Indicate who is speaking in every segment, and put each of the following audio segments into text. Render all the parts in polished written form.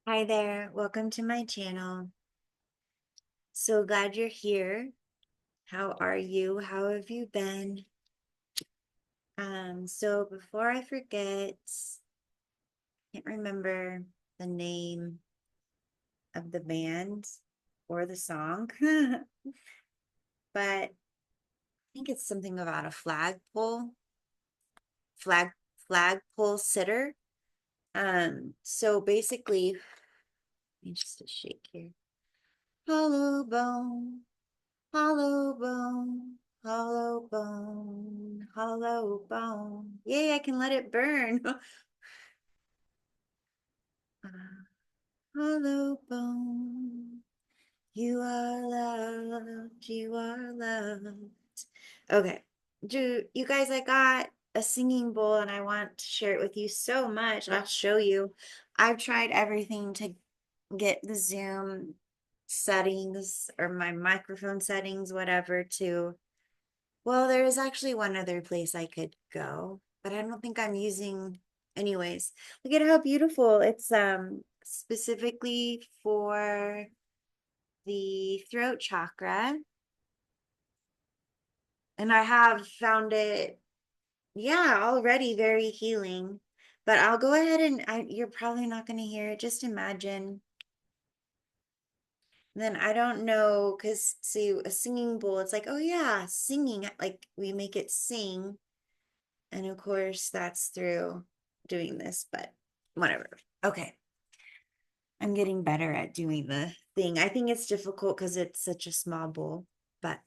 Speaker 1: Hi there, welcome to my channel. So glad you're here. How are you? How have you been? So before I forget, can't remember the name of the band or the song, but I think it's something about a flag, flagpole sitter. So basically, let me just a shake here. Hollow bone. Hollow bone, hollow bone, hollow bone. Yay, I can let it burn. Hollow bone, you are loved, you are loved. Okay, you guys, I got a singing bowl and I want to share it with you so much. I'll show you. I've tried everything to get the Zoom settings or my microphone settings, whatever, to well, there is actually one other place I could go, but I don't think I'm using anyways. Look at how beautiful. It's specifically for the throat chakra. And I have found it, yeah, already very healing. But I'll go ahead and you're probably not going to hear it. Just imagine. Then I don't know, because see, a singing bowl, it's like, oh yeah, singing, like we make it sing. And of course, that's through doing this, but whatever. Okay. I'm getting better at doing the thing. I think it's difficult because it's such a small bowl, but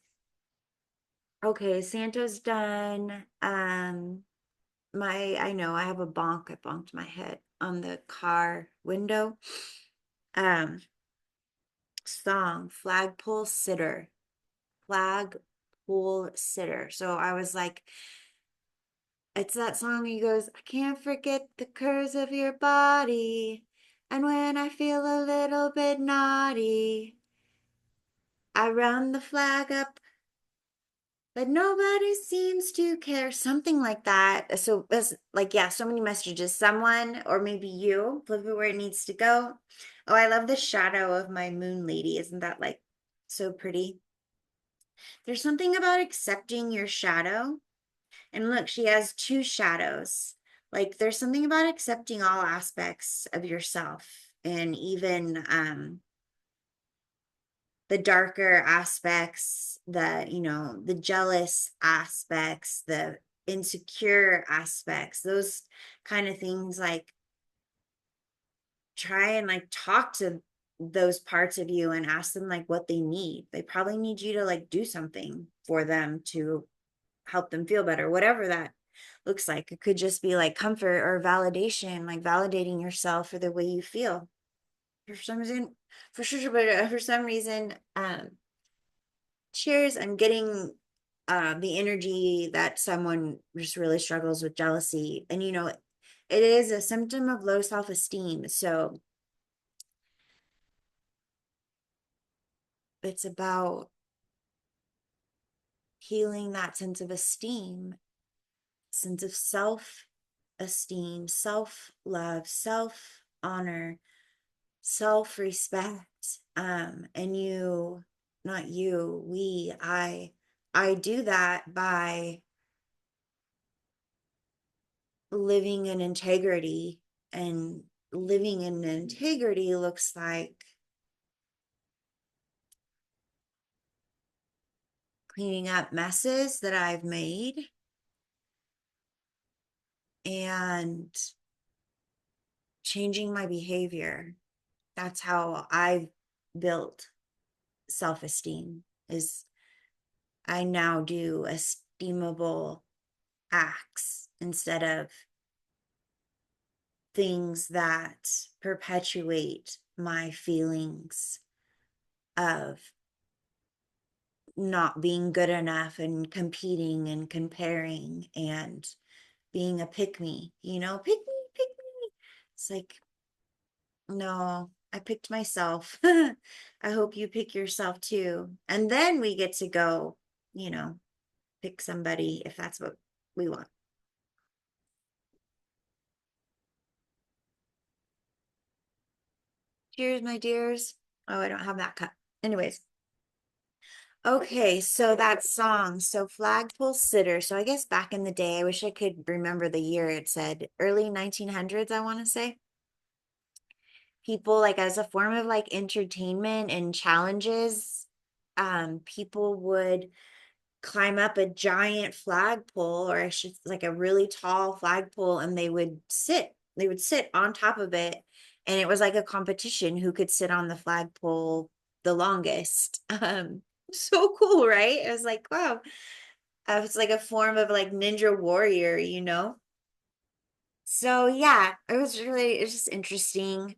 Speaker 1: okay, Santa's done. I know I have a bonk. I bonked my head on the car window. Um, Song, flagpole sitter, flagpole sitter. So I was like, it's that song he goes, I can't forget the curves of your body. And when I feel a little bit naughty, I run the flag up, but nobody seems to care. Something like that. So it's like, yeah, so many messages. Someone, or maybe you, flip it where it needs to go. Oh, I love the shadow of my moon lady. Isn't that like so pretty? There's something about accepting your shadow. And look, she has two shadows. Like there's something about accepting all aspects of yourself and even the darker aspects, the jealous aspects, the insecure aspects, those kind of things. Like try and like talk to those parts of you and ask them like what they need. They probably need you to like do something for them to help them feel better, whatever that looks like. It could just be like comfort or validation, like validating yourself for the way you feel. For some reason, for sure, but for some reason, cheers, I'm getting the energy that someone just really struggles with jealousy. And it is a symptom of low self-esteem. So it's about healing that sense of esteem, sense of self-esteem, self-love, self-honor, self-respect. And not you, I do that by living in integrity. And living in integrity looks like cleaning up messes that I've made and changing my behavior. That's how I've built self-esteem. Is I now do esteemable acts instead of things that perpetuate my feelings of not being good enough and competing and comparing and being a pick me, pick me. It's like, no, I picked myself. I hope you pick yourself too. And then we get to go, you know, pick somebody if that's what we want. Cheers, my dears. Oh, I don't have that cup. Anyways. Okay, so that song, so Flagpole Sitter. So I guess back in the day, I wish I could remember the year it said, early 1900s, I want to say. People, like, as a form of like entertainment and challenges, people would climb up a giant flagpole, or I should like a really tall flagpole, and they would sit on top of it, and it was like a competition who could sit on the flagpole the longest. So cool, right? It was like, wow. It's like a form of like ninja warrior, you know? So yeah, it's just interesting.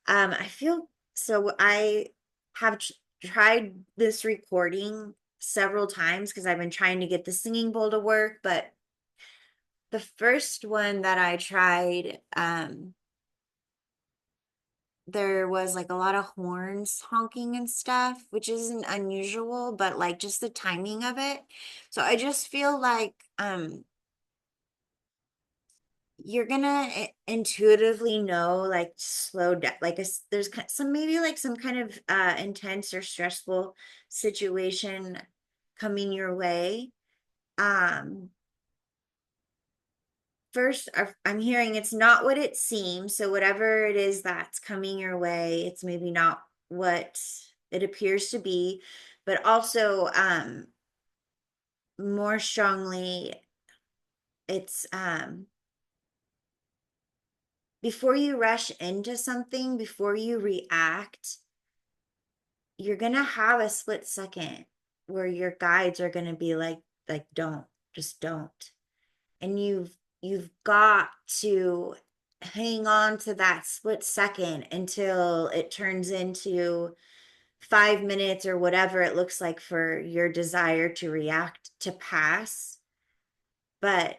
Speaker 1: I feel so I have tried this recording several times because I've been trying to get the singing bowl to work, but the first one that I tried, there was like a lot of horns honking and stuff, which isn't unusual, but like just the timing of it. So I just feel like you're gonna intuitively know, like, slow down, like there's some, maybe like some kind of intense or stressful situation coming your way. um First, I'm hearing it's not what it seems, so whatever it is that's coming your way, it's maybe not what it appears to be. But also, more strongly, it's before you rush into something, before you react, you're gonna have a split second where your guides are gonna be like, don't, just don't. And you've got to hang on to that split second until it turns into 5 minutes or whatever it looks like for your desire to react to pass. But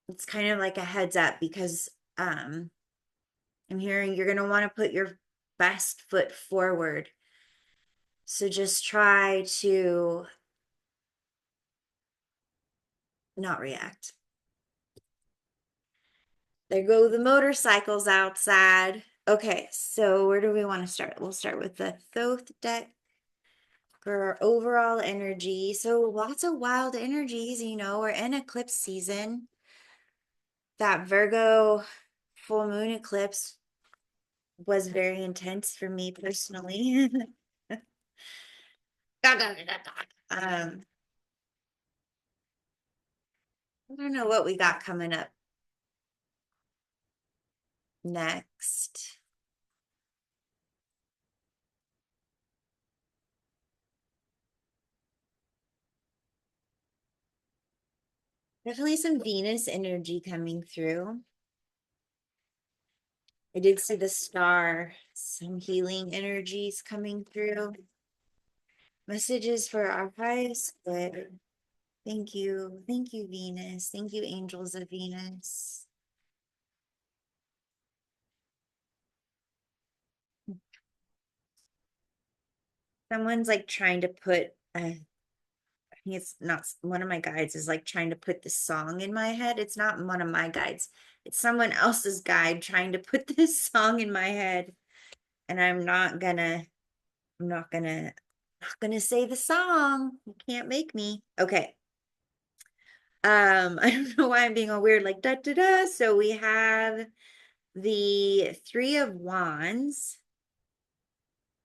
Speaker 1: it's kind of like a heads up, because I'm hearing you're gonna want to put your best foot forward. So just try to not react. There go the motorcycles outside. Okay, so where do we want to start? We'll start with the Thoth deck for our overall energy. So lots of wild energies, we're in eclipse season. That Virgo full moon eclipse was very intense for me personally. I don't know what we got coming up next. Definitely some Venus energy coming through. I did see the star, some healing energies coming through. Messages for our highest good. Thank you. Thank you, Venus. Thank you, angels of Venus. Someone's like trying to put, I think it's not one of my guides is like trying to put this song in my head. It's not one of my guides. It's someone else's guide trying to put this song in my head. And I'm not gonna say the song. You can't make me. Okay. I don't know why I'm being all weird, like da da da. So we have the Three of Wands,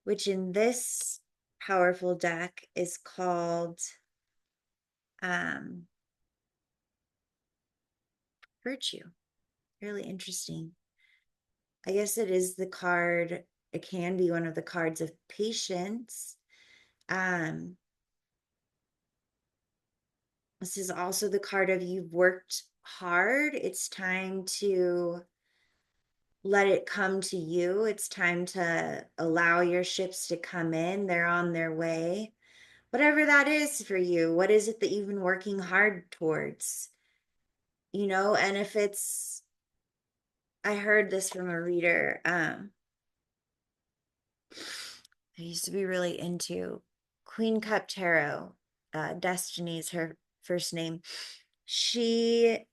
Speaker 1: which in this powerful deck is called um Virtue. Really interesting. I guess it is the card, it can be one of the cards of patience. Um, this is also the card of you've worked hard. It's time to let it come to you. It's time to allow your ships to come in. They're on their way. Whatever that is for you, what is it that you've been working hard towards? And if it's, I heard this from a reader. I used to be really into Queen Cup Tarot. Destiny's her first name. She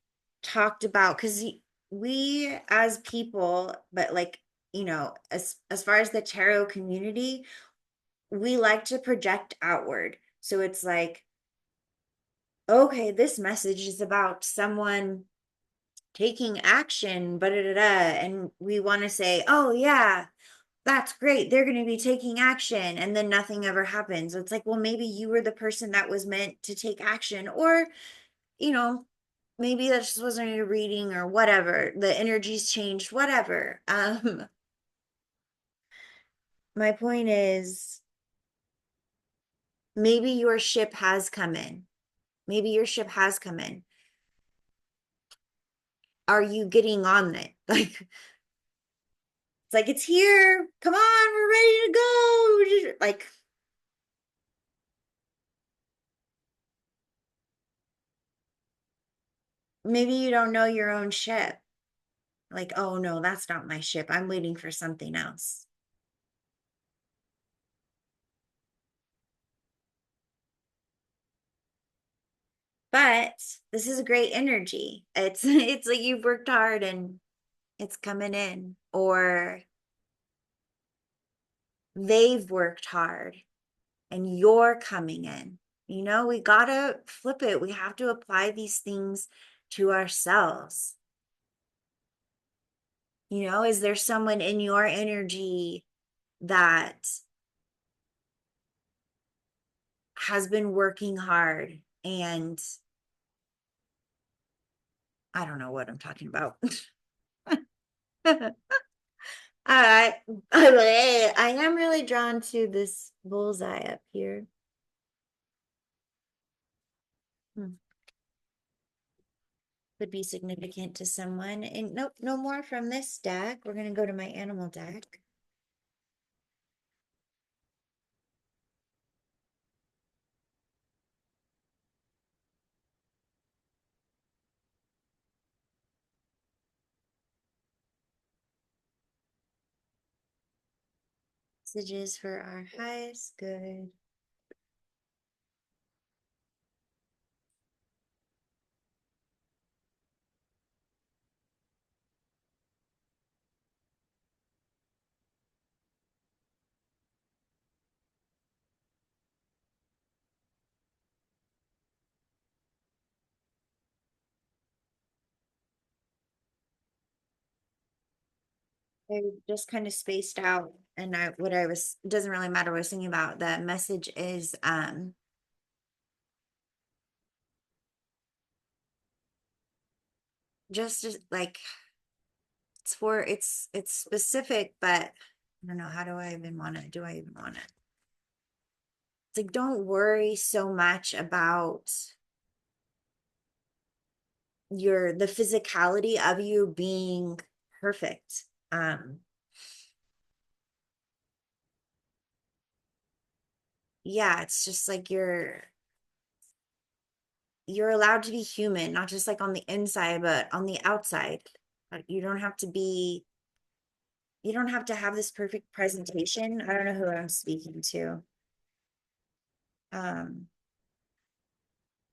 Speaker 1: talked about, because we as people, but like as far as the tarot community, we like to project outward. So it's like, okay, this message is about someone taking action, but and we want to say, oh yeah, that's great. They're going to be taking action, and then nothing ever happens. It's like, well, maybe you were the person that was meant to take action, or you know, maybe that just wasn't your reading or whatever. The energies changed, whatever. My point is, maybe your ship has come in. Maybe your ship has come in. Are you getting on it? Like, it's like, it's here. Come on, we're ready to go. Like, maybe you don't know your own ship. Like, oh no, that's not my ship. I'm waiting for something else. But this is a great energy. It's like you've worked hard and it's coming in, or they've worked hard and you're coming in. We gotta flip it. We have to apply these things to ourselves. Is there someone in your energy that has been working hard? And I don't know what I'm talking about. I I am really drawn to this bullseye up here. Hmm. Could be significant to someone. And nope, no more from this deck. We're gonna go to my animal deck. Messages for our highest good. I just kind of spaced out, and it doesn't really matter what I was thinking about. The message is just like, it's specific, but I don't know, how do I even want it? Do I even want it? It's like, don't worry so much about the physicality of you being perfect. Yeah, it's just like you're allowed to be human, not just like on the inside, but on the outside. You don't have to have this perfect presentation. I don't know who I'm speaking to. Um,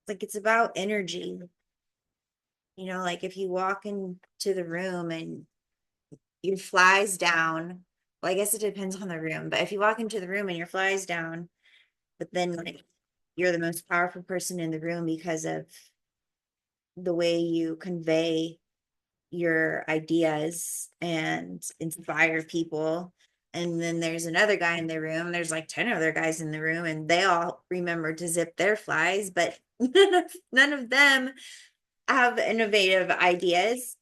Speaker 1: like, it's about energy. Like if you walk into the room and your flies down, well, I guess it depends on the room, but if you walk into the room and your flies down, but then like you're the most powerful person in the room because of the way you convey your ideas and inspire people. And then there's another guy in the room. There's like 10 other guys in the room, and they all remember to zip their flies, but none of them have innovative ideas.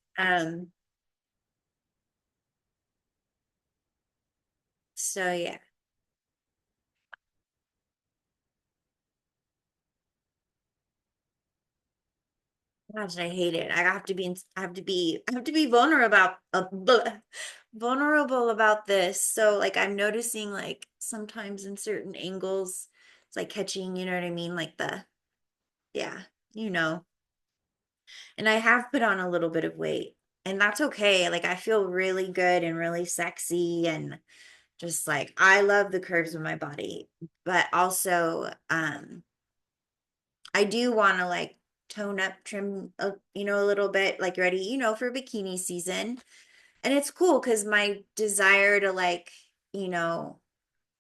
Speaker 1: So yeah. Gosh, I hate it. I have to be vulnerable vulnerable about this. So like I'm noticing like sometimes in certain angles, it's like catching, you know what I mean? Like yeah, you know. And I have put on a little bit of weight, and that's okay. Like I feel really good and really sexy, and just like I love the curves of my body, but also I do want to like tone up, trim, a little bit, like ready, for bikini season. And it's cool because my desire to like, you know,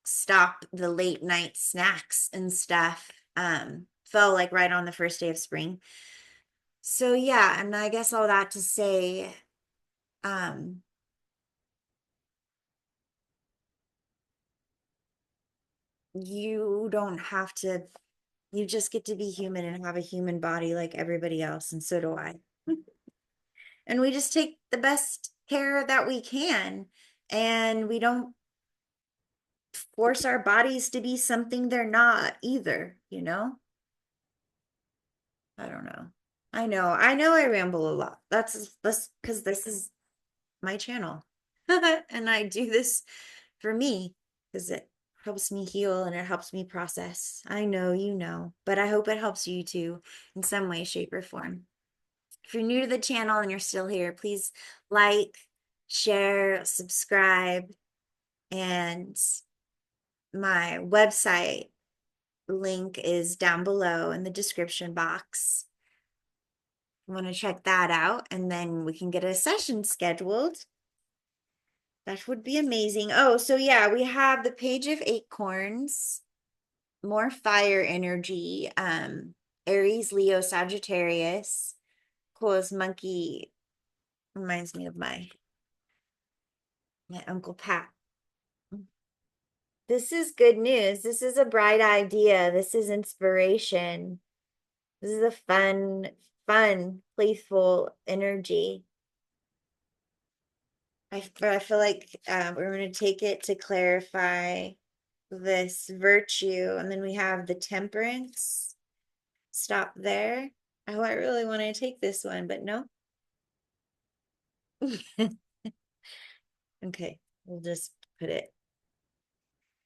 Speaker 1: stop the late night snacks and stuff fell like right on the first day of spring. So yeah, and I guess all that to say, um, you don't have to, you just get to be human and have a human body like everybody else, and so do I. And we just take the best care that we can, and we don't force our bodies to be something they're not either, you know? I don't know. I know I ramble a lot. That's because this is my channel. And I do this for me because it helps me heal and it helps me process. I know you know, but I hope it helps you too in some way, shape, or form. If you're new to the channel and you're still here, please like, share, subscribe, and my website link is down below in the description box. You want to check that out, and then we can get a session scheduled. That would be amazing. Oh, so yeah, we have the Page of Acorns, more fire energy, Aries, Leo, Sagittarius. Coolest monkey reminds me of my Uncle Pat. This is good news. This is a bright idea. This is inspiration. This is a fun, playful energy. I feel like we're going to take it to clarify this virtue. And then we have the temperance. Stop there. Oh, I really want to take this one, but no. Okay, we'll just put it.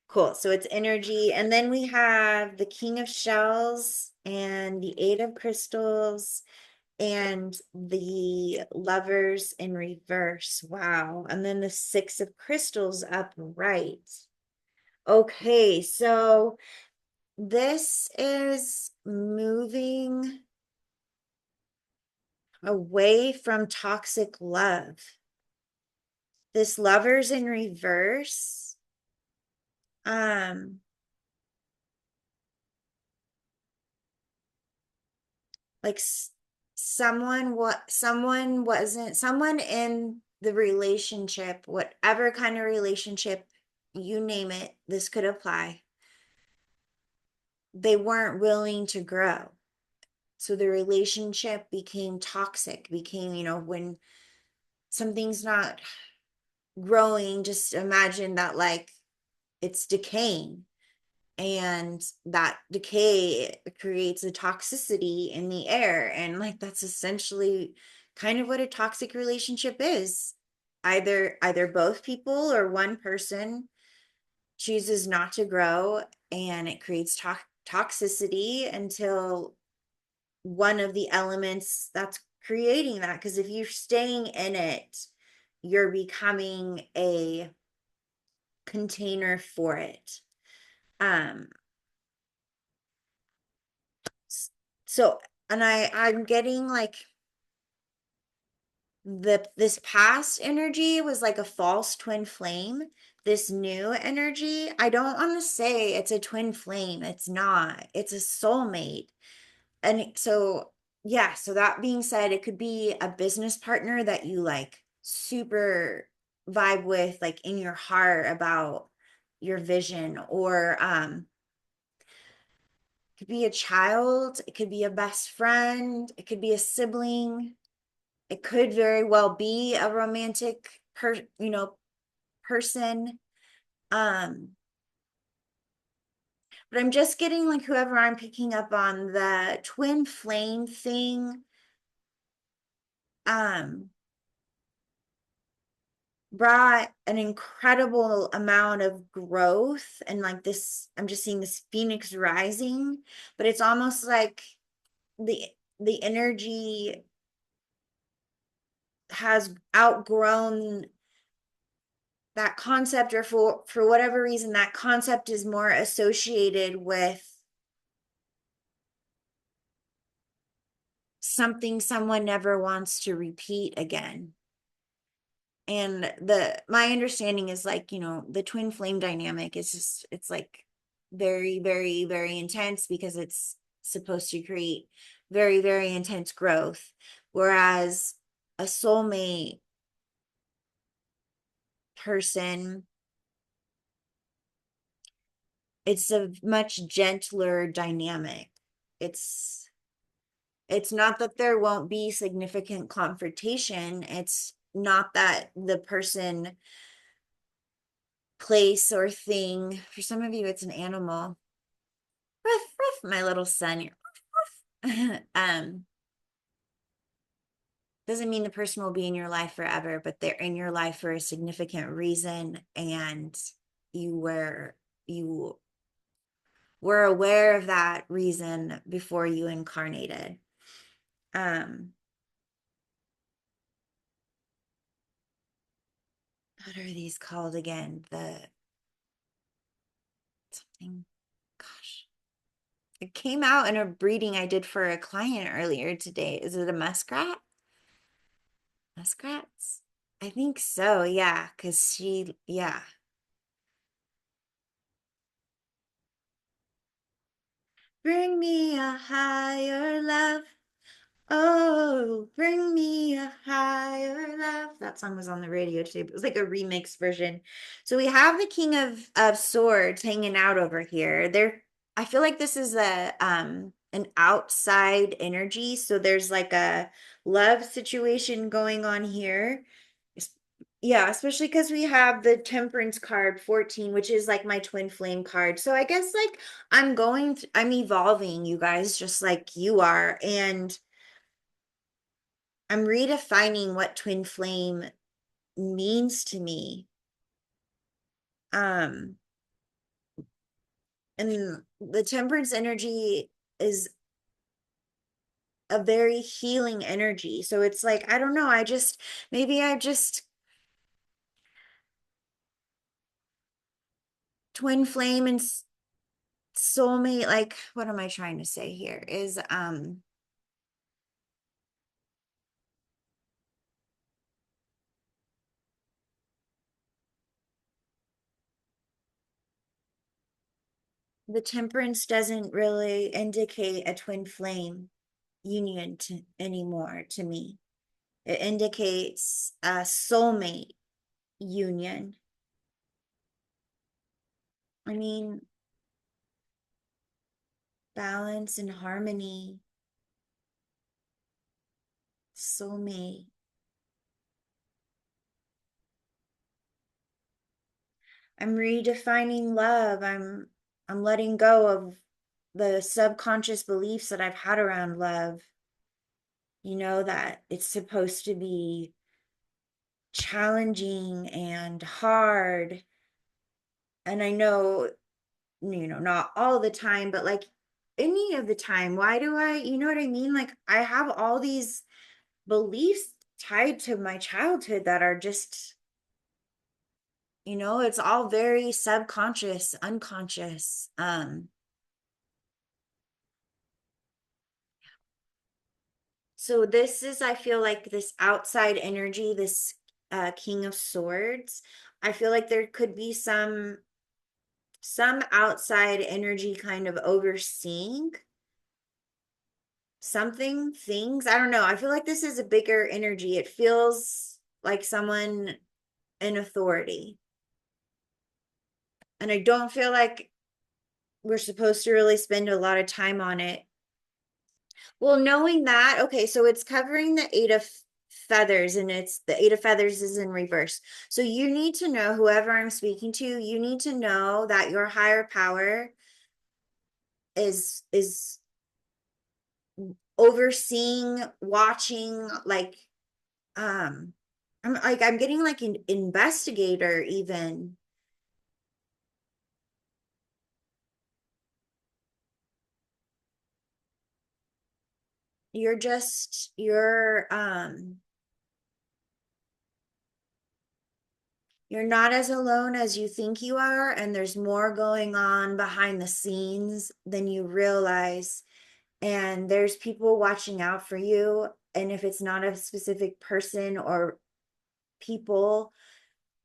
Speaker 1: Cool. So it's energy. And then we have the King of Shells and the Eight of Crystals and the Lovers in reverse. Wow. And then the Six of Crystals upright. Okay, so this is moving away from toxic love. This Lovers in reverse. Like someone in the relationship, whatever kind of relationship, you name it, this could apply. They weren't willing to grow. So the relationship became toxic, became, when something's not growing, just imagine that like it's decaying, and that decay creates a toxicity in the air, and like that's essentially kind of what a toxic relationship is. Either both people or one person chooses not to grow, and it creates toxicity until one of the elements that's creating that, because if you're staying in it, you're becoming a container for it. um so, and I'm getting like this past energy was like a false twin flame. This new energy, I don't want to say it's a twin flame, it's not, it's a soulmate. And so, yeah, so that being said, it could be a business partner that you like super vibe with, like in your heart about your vision, or it could be a child, it could be a best friend, it could be a sibling, it could very well be a romantic person. Um, but I'm just getting like whoever I'm picking up on the twin flame thing, um, brought an incredible amount of growth, and like this, I'm just seeing this phoenix rising, but it's almost like the the energy has outgrown that concept, or for whatever reason that concept is more associated with something someone never wants to repeat again. And my understanding is like, the twin flame dynamic is just, it's like very, very, very intense because it's supposed to create very, very intense growth. Whereas a soulmate person, it's a much gentler dynamic. It's it's not that there won't be significant confrontation. It's not that the person, place, or thing, for some of you, it's an animal. Ruff, ruff, my little son. Doesn't mean the person will be in your life forever, but they're in your life for a significant reason, and you were aware of that reason before you incarnated. What are these called again? The something, gosh. It came out in a breeding I did for a client earlier today. Is it a muskrat? Muskrats? I think so, yeah, because yeah. Bring me a higher love. Oh, bring me a higher love. That song was on the radio today, but it was like a remix version. So we have the King of Swords hanging out over here. I feel like this is a an outside energy. So there's like a love situation going on here. Yeah, especially because we have the Temperance card 14, which is like my twin flame card. So I guess like I'm evolving, you guys, just like you are. And I'm redefining what twin flame means to me. Um, and the temperance energy is a very healing energy. So it's like, I don't know, maybe I just twin flame and soulmate, like, what am I trying to say here? Is the temperance doesn't really indicate a twin flame union anymore to me. It indicates a soulmate union. I mean, balance and harmony, soulmate. I'm redefining love. I'm letting go of the subconscious beliefs that I've had around love. That it's supposed to be challenging and hard. And I know, not all the time, but like any of the time, why do you know what I mean? Like I have all these beliefs tied to my childhood that are just, it's all very subconscious, unconscious. So this is, I feel like this outside energy, this King of Swords. I feel like there could be some outside energy kind of overseeing something, things. I don't know. I feel like this is a bigger energy. It feels like someone in authority. And I don't feel like we're supposed to really spend a lot of time on it. Well, knowing that, okay, so it's covering the Eight of Feathers, and it's the Eight of Feathers is in reverse. So you need to know, whoever I'm speaking to, you need to know that your higher power is overseeing, watching, like I'm getting like an investigator even. You're not as alone as you think you are, and there's more going on behind the scenes than you realize. And there's people watching out for you. And if it's not a specific person or people.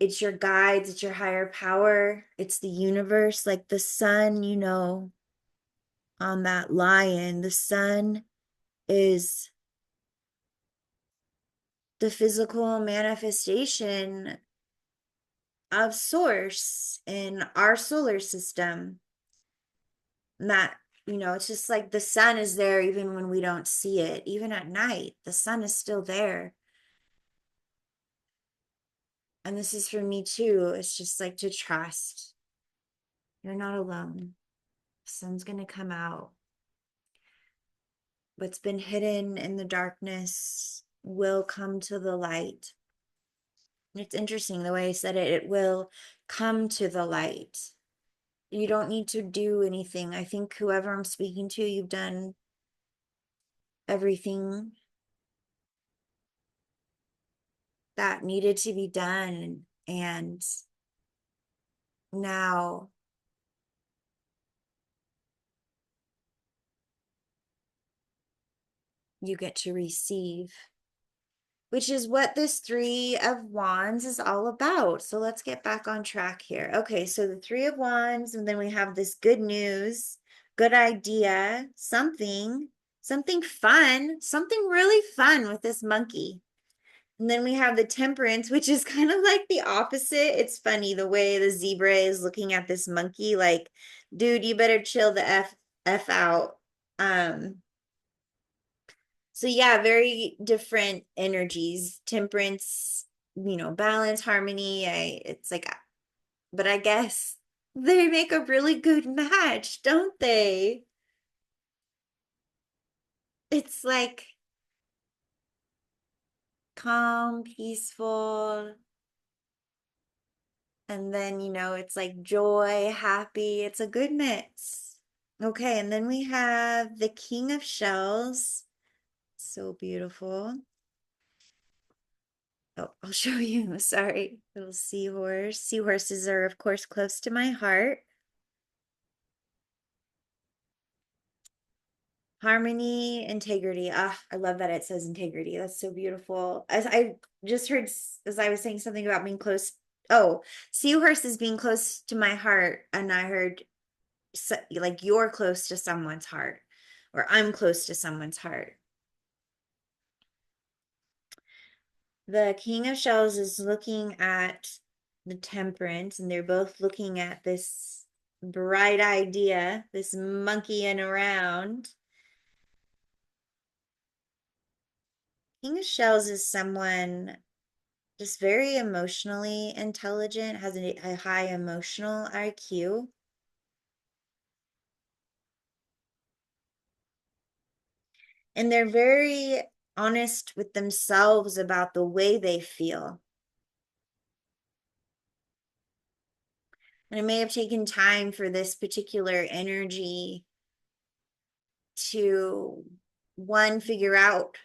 Speaker 1: It's your guides, it's your higher power, it's the universe, like the sun, on that lion. The sun is the physical manifestation of source in our solar system. And that, it's just like the sun is there even when we don't see it. Even at night, the sun is still there. And this is for me too. It's just like to trust. You're not alone. The sun's going to come out. What's been hidden in the darkness will come to the light. It's interesting the way I said it. It will come to the light. You don't need to do anything. I think whoever I'm speaking to, you've done everything that needed to be done. And now you get to receive, which is what this Three of Wands is all about. So let's get back on track here. Okay, so the Three of Wands, and then we have this good news, good idea, something fun, something really fun with this monkey. And then we have the Temperance, which is kind of like the opposite. It's funny the way the zebra is looking at this monkey like, dude, you better chill the F out. So yeah, very different energies. Temperance, balance, harmony. It's like, but I guess they make a really good match, don't they? It's like calm, peaceful, and then, it's like joy, happy. It's a good mix. Okay, and then we have the King of Shells. So beautiful. Oh, I'll show you. Sorry. Little seahorse. Seahorses are, of course, close to my heart. Harmony, integrity. Ah, I love that it says integrity. That's so beautiful. As I just heard, as I was saying something about being close. Oh, seahorse is being close to my heart. And I heard like you're close to someone's heart, or I'm close to someone's heart. The King of Shells is looking at the Temperance, and they're both looking at this bright idea, this monkeying around. King of Shells is someone just very emotionally intelligent, has a high emotional IQ. And they're very honest with themselves about the way they feel. And it may have taken time for this particular energy to, one, figure out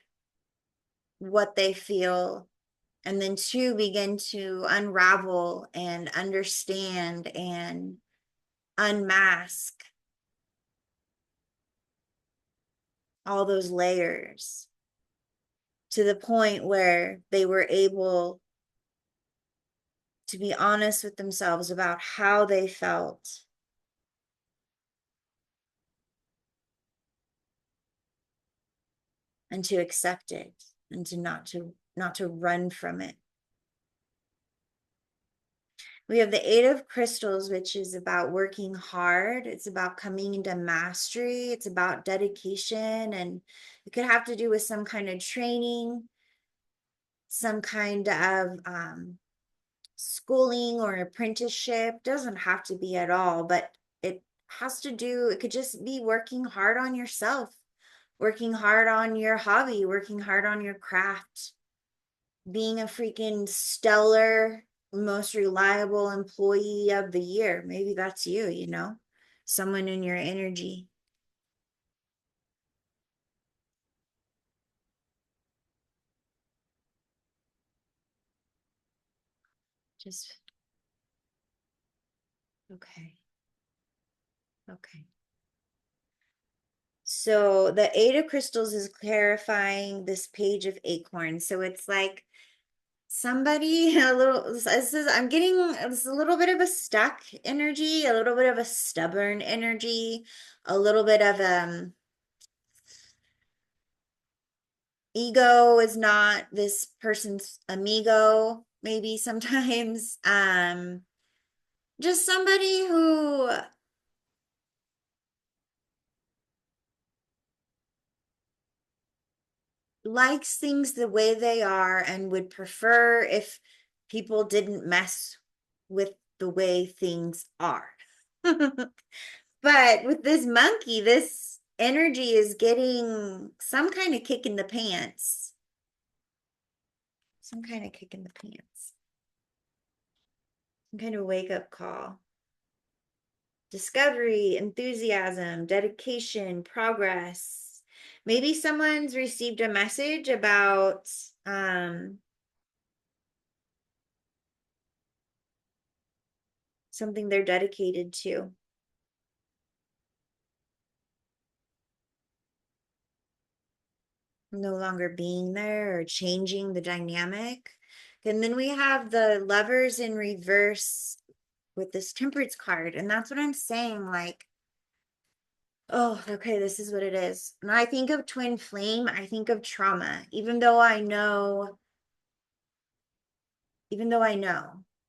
Speaker 1: what they feel, and then two, begin to unravel and understand and unmask all those layers to the point where they were able to be honest with themselves about how they felt and to accept it and to not to run from it. We have the Eight of Crystals, which is about working hard. It's about coming into mastery. It's about dedication, and it could have to do with some kind of training, some kind of schooling or apprenticeship. Doesn't have to be at all, but it could just be working hard on yourself, working hard on your hobby, working hard on your craft, being a freaking stellar, most reliable employee of the year. Maybe that's you, someone in your energy. Just, okay. Okay. So the Eight of Crystals is clarifying this Page of Acorns. So it's like somebody a little this is I'm getting this a little bit of a stuck energy, a little bit of a stubborn energy, a little bit of ego is not this person's amigo, maybe sometimes. Just somebody who likes things the way they are and would prefer if people didn't mess with the way things are. But with this monkey, this energy is getting some kind of kick in the pants. Some kind of kick in the pants. Some kind of wake up call. Discovery, enthusiasm, dedication, progress. Maybe someone's received a message about something they're dedicated to. No longer being there or changing the dynamic. And then we have the lovers in reverse with this temperance card. And that's what I'm saying. Like, oh, okay, this is what it is. When I think of twin flame, I think of trauma, even though I know,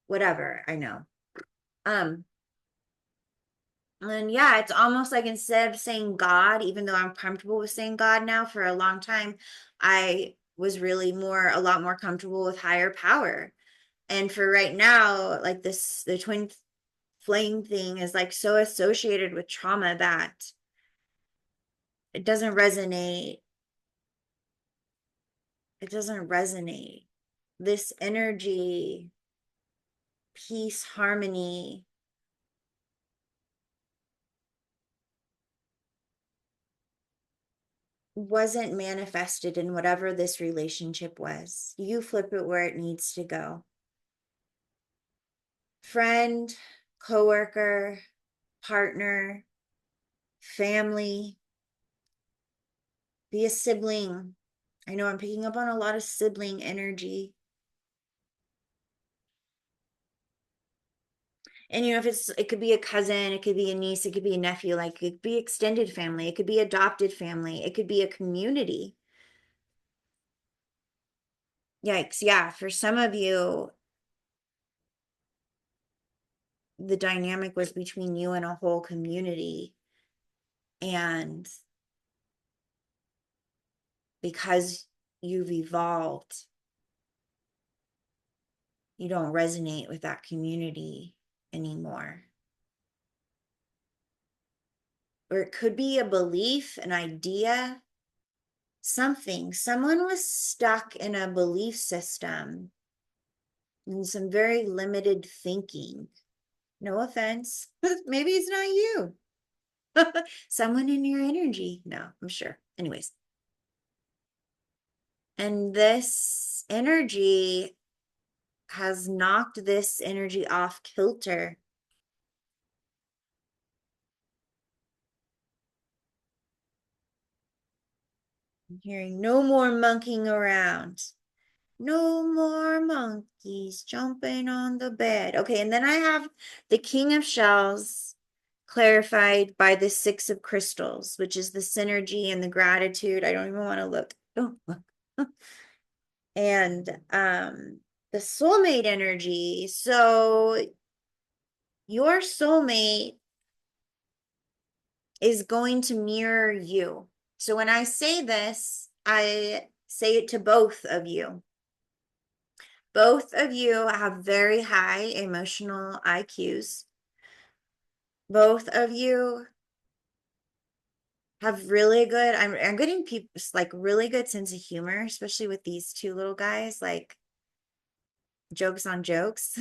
Speaker 1: whatever I know. Um, and yeah, it's almost like instead of saying God, even though I'm comfortable with saying God now for a long time, I was really a lot more comfortable with higher power. And for right now, like the twin flame thing is like so associated with trauma that it doesn't resonate. It doesn't resonate. This energy, peace, harmony, wasn't manifested in whatever this relationship was. You flip it where it needs to go. Friend, coworker, partner, family, be a sibling. I know I'm picking up on a lot of sibling energy. And if it could be a cousin, it could be a niece, it could be a nephew, like it could be extended family, it could be adopted family, it could be a community. Yikes. Yeah, for some of you, the dynamic was between you and a whole community. And because you've evolved, you don't resonate with that community anymore. Or it could be a belief, an idea, something. Someone was stuck in a belief system and some very limited thinking. No offense. Maybe it's not you. Someone in your energy. No, I'm sure. Anyways. And this energy has knocked this energy off kilter. I'm hearing no more monkeying around. No more monkeys jumping on the bed. Okay, and then I have the King of Shells clarified by the Six of Crystals, which is the synergy and the gratitude. I don't even want to look. Oh, look. And the soulmate energy. So your soulmate is going to mirror you. So when I say this, I say it to both of you. Both of you have very high emotional IQs. Both of you have really good, I'm getting people like really good sense of humor, especially with these two little guys, like jokes on jokes.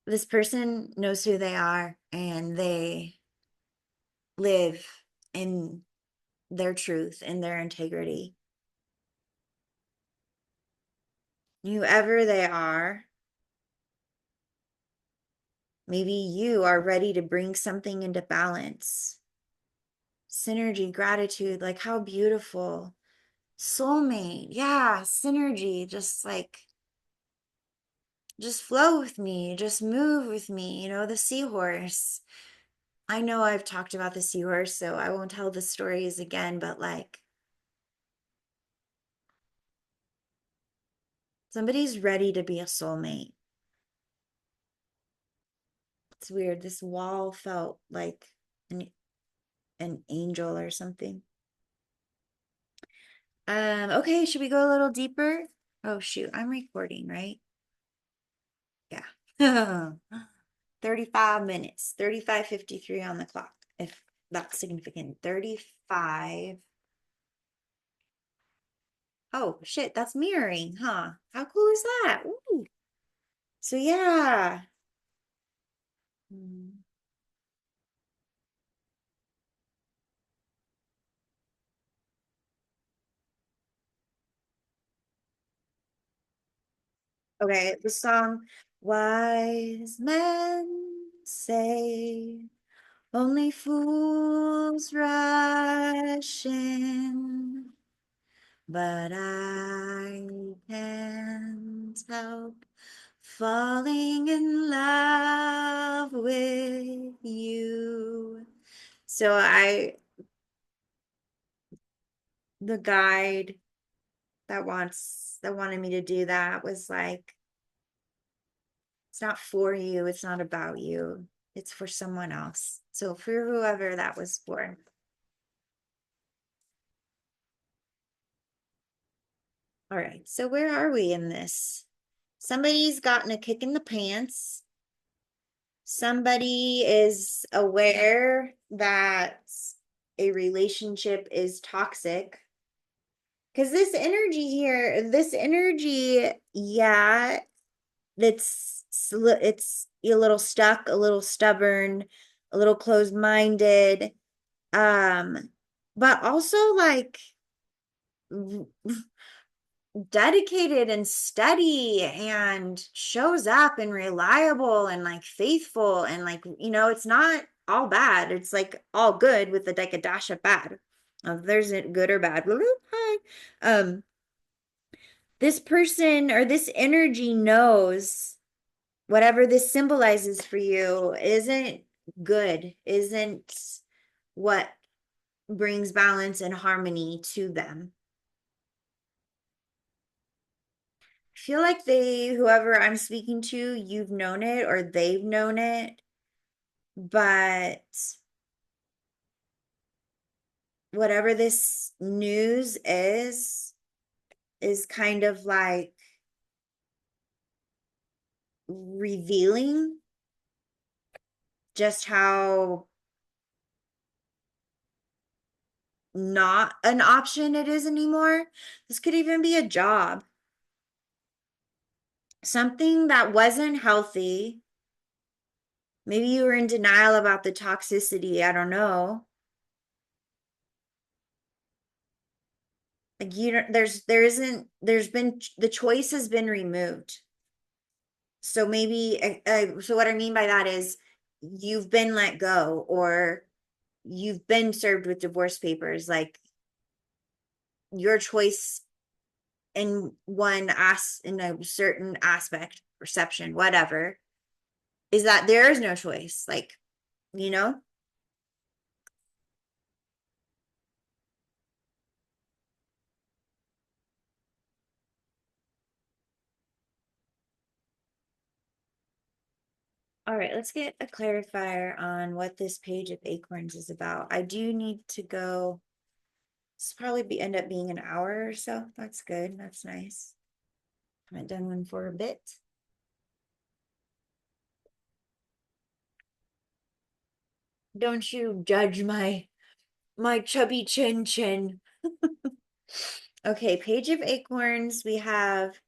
Speaker 1: This person knows who they are and they live in their truth and their integrity. Whoever they are, maybe you are ready to bring something into balance. Synergy, gratitude, like how beautiful. Soulmate, yeah, synergy, just like, just flow with me, just move with me, the seahorse. I know I've talked about the seahorse, so I won't tell the stories again, but like, somebody's ready to be a soulmate. It's weird. This wall felt like an, an angel or something. Okay, should we go a little deeper? Oh shoot, I'm recording, right? Yeah. 35 minutes, 35:53 on the clock, if that's significant. 35. Oh shit, that's mirroring, huh? How cool is that? Ooh. So yeah. Hmm. Okay, the song Wise Men Say Only Fools Rush In, but I can't help falling in love with you. So the guide that wanted me to do that was like, it's not for you, it's not about you, it's for someone else. So for whoever that was for. All right, so where are we in this? Somebody's gotten a kick in the pants. Somebody is aware that a relationship is toxic. Because this energy, yeah, it's a little stuck, a little stubborn, a little closed-minded, um, but also like dedicated and steady and shows up and reliable and like faithful and like, it's not all bad. It's like all good with like a dash of bad. There's a good or bad. Hi. This person or this energy knows whatever this symbolizes for you isn't good, isn't what brings balance and harmony to them. I feel like whoever I'm speaking to, you've known it or they've known it, but whatever this news is kind of like revealing just how not an option it is anymore. This could even be a job, something that wasn't healthy. Maybe you were in denial about the toxicity. I don't know. Like you don't, there isn't, there's been, the choice has been removed. So maybe, so what I mean by that is you've been let go or you've been served with divorce papers. Like your choice in a certain aspect, perception, whatever, is that there is no choice. Like, you know? All right, let's get a clarifier on what this page of acorns is about. I do need to go. This probably end up being an hour or so. That's good. That's nice. Haven't done one for a bit. Don't you judge my chubby chin chin. Okay, page of acorns. We have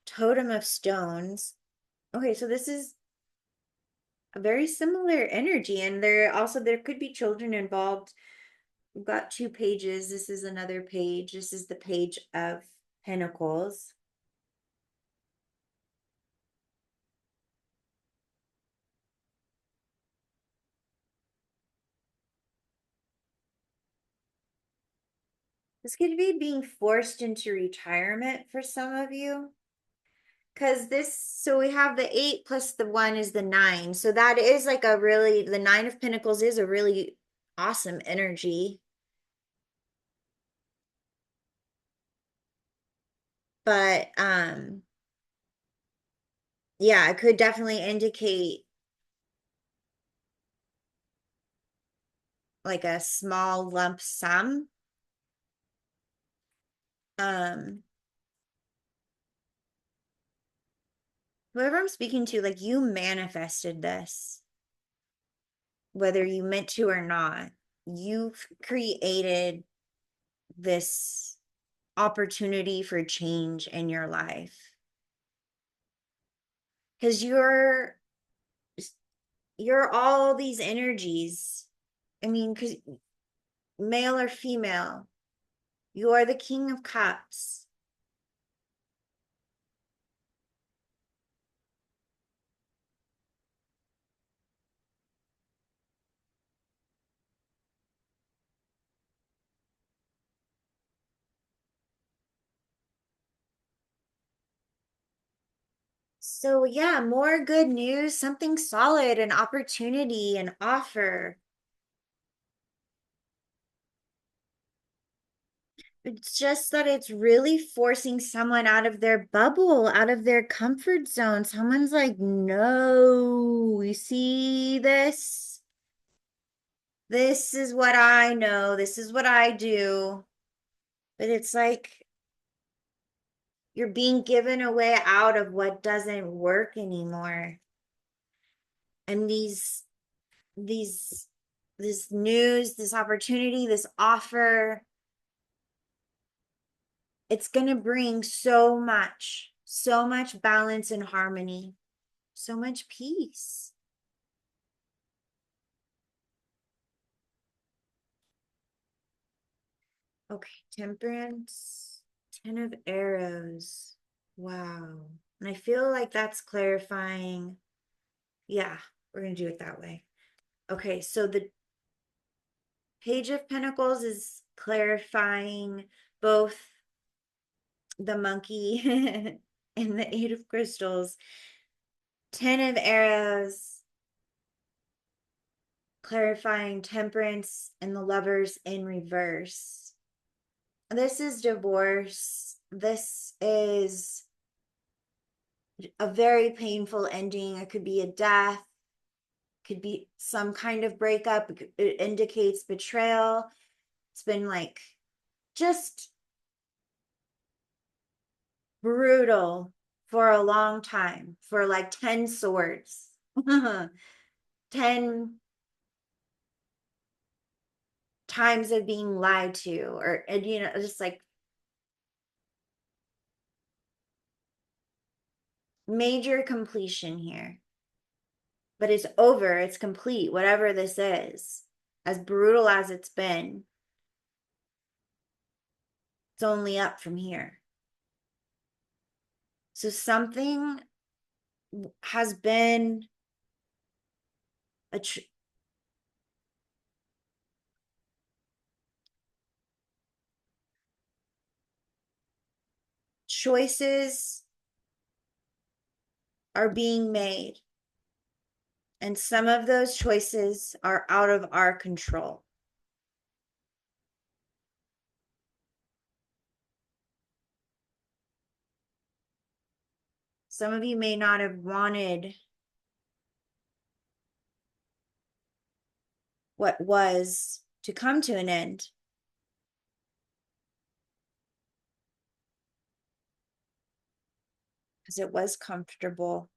Speaker 1: totem of stones. Okay, so this is a very similar energy, and there could be children involved. We've got two pages. This is another page. This is the page of pentacles. This could be being forced into retirement for some of you. Because so we have the 8 plus the 1 is the 9. So that is like the 9 of Pentacles is a really awesome energy. But yeah, it could definitely indicate like a small lump sum. Um, whoever I'm speaking to, like you manifested this, whether you meant to or not. You've created this opportunity for change in your life. Because you're all these energies. I mean, because male or female, you are the King of Cups. So yeah, more good news, something solid, an opportunity, an offer. It's just that it's really forcing someone out of their bubble, out of their comfort zone. Someone's like, no, you see this? This is what I know. This is what I do. But it's like you're being given a way out of what doesn't work anymore. And these, this news, this opportunity, this offer, it's going to bring so much balance and harmony, so much peace. Okay, Temperance, 10 of Arrows. Wow. And I feel like that's clarifying. Yeah, we're going to do it that way. Okay, so the Page of Pentacles is clarifying both the monkey and the 8 of Crystals. 10 of Arrows, clarifying Temperance and the Lovers in reverse. This is divorce. This is a very painful ending. It could be a death, could be some kind of breakup. It indicates betrayal. It's been like just brutal for a long time, for like 10 swords. 10 times of being lied to, or and just like major completion here. But it's over, it's complete, whatever this is. As brutal as it's been, it's only up from here. So something has been a choices are being made, and some of those choices are out of our control. Some of you may not have wanted what was to come to an end, because it was comfortable.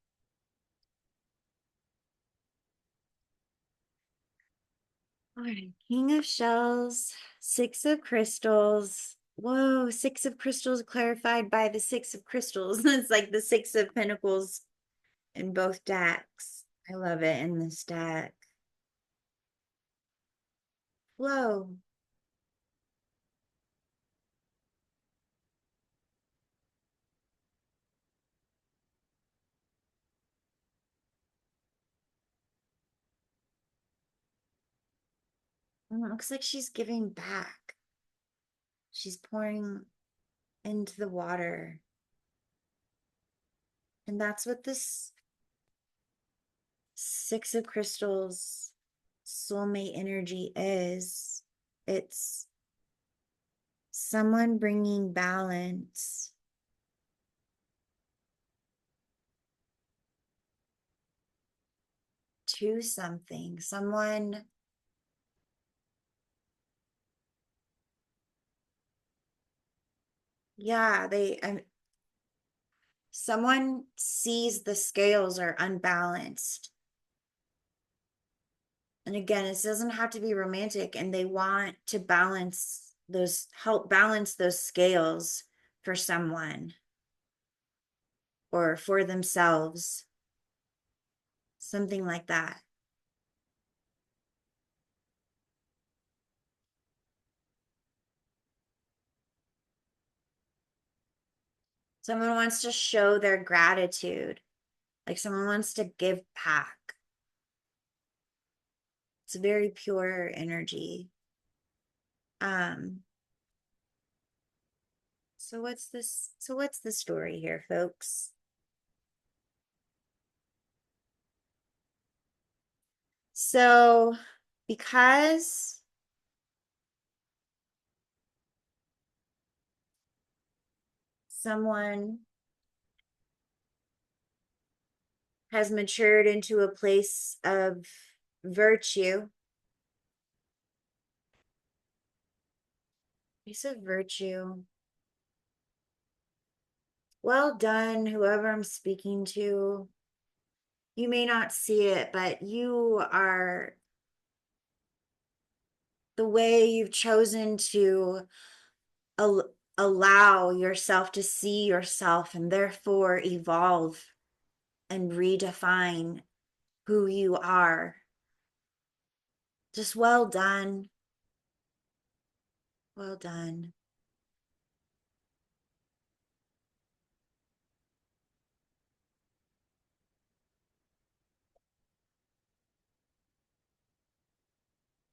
Speaker 1: All right, King of Shells, 6 of Crystals. Whoa, 6 of Crystals clarified by the 6 of Crystals. It's like the 6 of Pentacles in both decks. I love it in this deck. Whoa. Oh, it looks like she's giving back. She's pouring into the water. And that's what this Six of Crystals soulmate energy is. It's someone bringing balance to something. Someone, yeah, someone sees the scales are unbalanced. And again, it doesn't have to be romantic, and they want to balance those, help balance those scales for someone or for themselves, something like that. Someone wants to show their gratitude, like someone wants to give back. It's a very pure energy. Um, so what's this? So what's the story here, folks? So because someone has matured into a place of virtue, place of virtue. Well done, whoever I'm speaking to. You may not see it, but you are, the way you've chosen to allow yourself to see yourself and therefore evolve and redefine who you are. Just well done. Well done.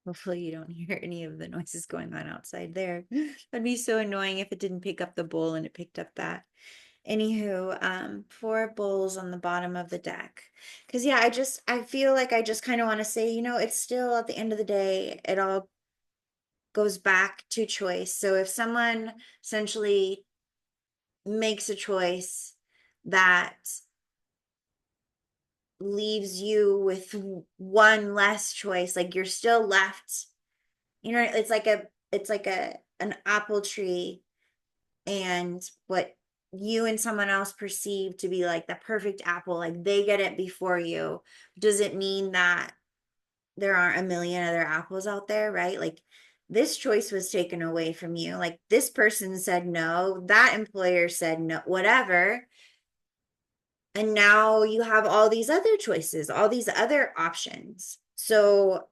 Speaker 1: Hopefully you don't hear any of the noises going on outside there. That'd be so annoying if it didn't pick up the bowl and it picked up that. Anywho, 4 bowls on the bottom of the deck. Cause yeah, I feel like I just kind of want to say, it's still at the end of the day, it all goes back to choice. So if someone essentially makes a choice that leaves you with one less choice, like you're still left, it's like an apple tree, and what you and someone else perceive to be like the perfect apple, like they get it before you, doesn't mean that there aren't a million other apples out there, right? Like this choice was taken away from you. Like this person said no, that employer said no, whatever. And now you have all these other choices, all these other options. So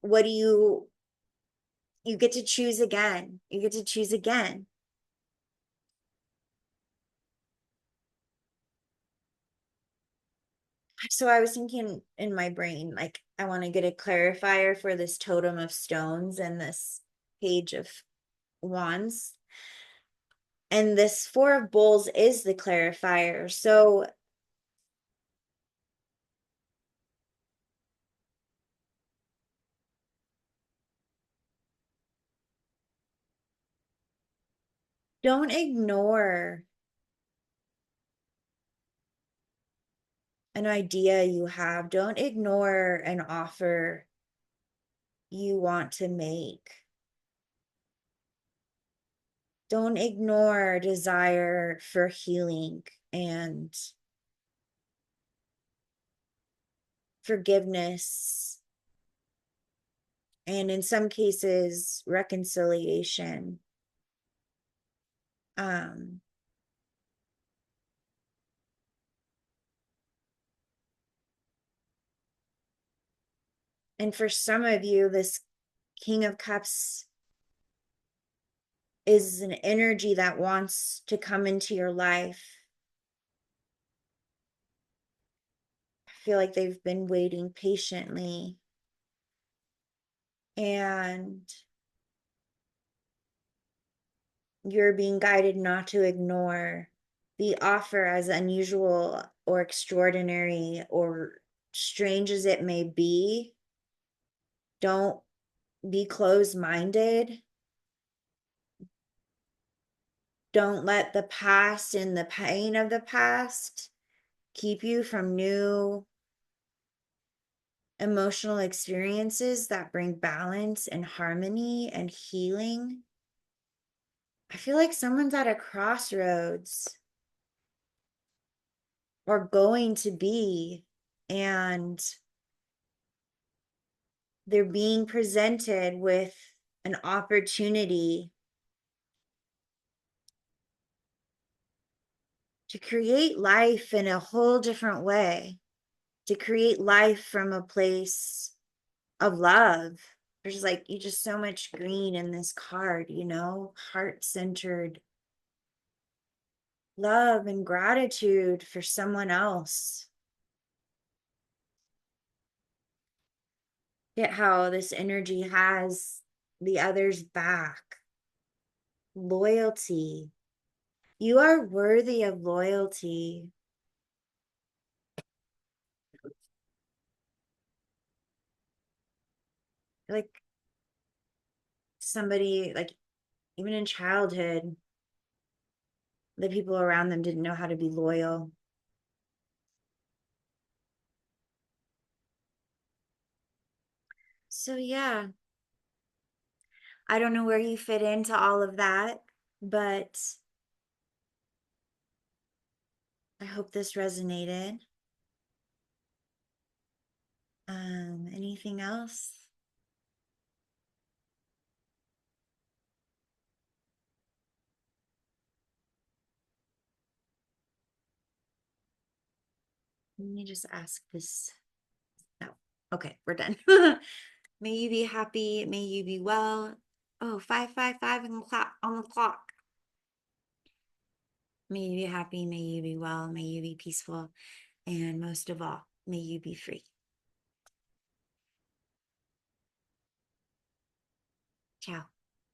Speaker 1: what do you get to choose again. You get to choose again. So I was thinking in my brain, like, I want to get a clarifier for this totem of stones and this page of wands. And this 4 of bowls is the clarifier. So don't ignore an idea you have. Don't ignore an offer you want to make. Don't ignore desire for healing and forgiveness, and in some cases, reconciliation. Um, and for some of you, this King of Cups is an energy that wants to come into your life. I feel like they've been waiting patiently. And you're being guided not to ignore the offer, as unusual or extraordinary or strange as it may be. Don't be closed-minded. Don't let the past and the pain of the past keep you from new emotional experiences that bring balance and harmony and healing. I feel like someone's at a crossroads or going to be, and they're being presented with an opportunity to create life in a whole different way, to create life from a place of love. There's like, you just so much green in this card, heart-centered love and gratitude for someone else. Get how this energy has the other's back. Loyalty. You are worthy of loyalty. Like somebody, like even in childhood, the people around them didn't know how to be loyal. So yeah, I don't know where you fit into all of that, but I hope this resonated. Anything else? Let me just ask this. No. Okay, we're done. May you be happy. May you be well. Oh, 555 on the clock. On the clock. May you be happy. May you be well. May you be peaceful. And most of all, may you be free. Ciao.